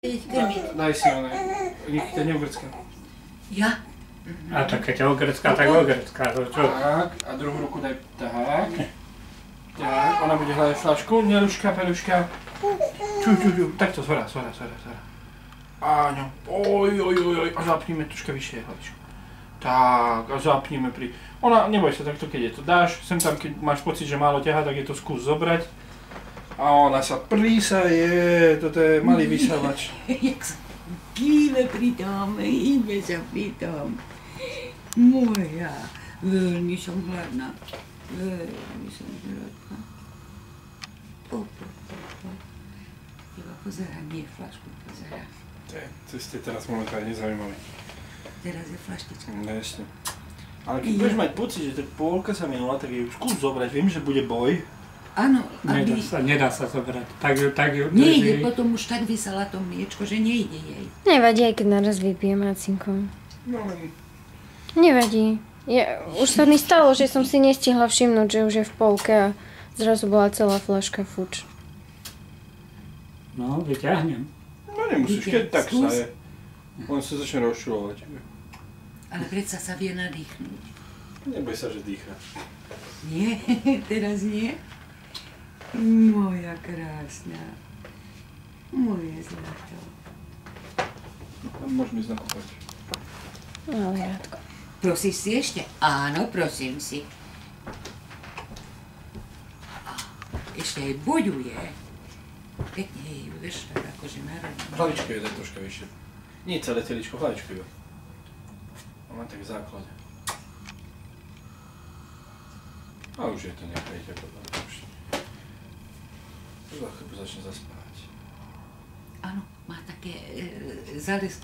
Daj si oné, to neogrcká. Ja? A tak keď je ogrcká, tak ogrcká, to čo? Tak, a druhú ruku daj tak. Tak, ona bude hľadať fľašku, neruška, peruška. Takto, zhora. Áňo, oj, a zapníme troška vyššie hlavičku. Tak, a zapníme pri... Ona, neboj sa takto, keď je to dáš, sem tam, keď máš pocit, že málo ťahá, tak je to skús zobrať. A ona sa prísaje, toto je malý vysávač. Jak sa kýve pri tom, hýbe sa pri tom. Moja, veľmi som hladná. Iba pozerám, nie flašku pozerám. To ste teraz momentálne nezaujímaví. Teraz je flaštička. No jasne. Ale keď budeš mať pocit, že tak polka sa minula, tak ju skús zobrať, viem, že bude boj. Áno, aby... Nedá sa zobrať. Tak ju nejde, potom už tak vysala to mliečko, že nejde jej. Nevadí, aj keď naraz vypijem acinkom. No len... Nevadí. Už sa mi stalo, že som si nestihla všimnúť, že už je v polke a zrazu bola celá fľaška fuč. No, vyťahnem. No nemusíš, keď tak sa je. On sa začne rozčulovať. Ale predsa sa vie nadýchnúť. Neboj sa, že dýcha. Nie, teraz nie. Moja krásna. Moje zlato. Môžeme ísť nakúpať. No, Radko. Prosíš si ešte? Áno, prosím si. Ešte aj boďuje. Pekne jej vieš, tak akože národne. Hlavičku ju daj troška vyššie. Nie celé teličko, hlavičku ju. Ona tak v základe. A už je to nechajte potom. Za chvíľu začne zaspávať. Áno, má také zalesknuté.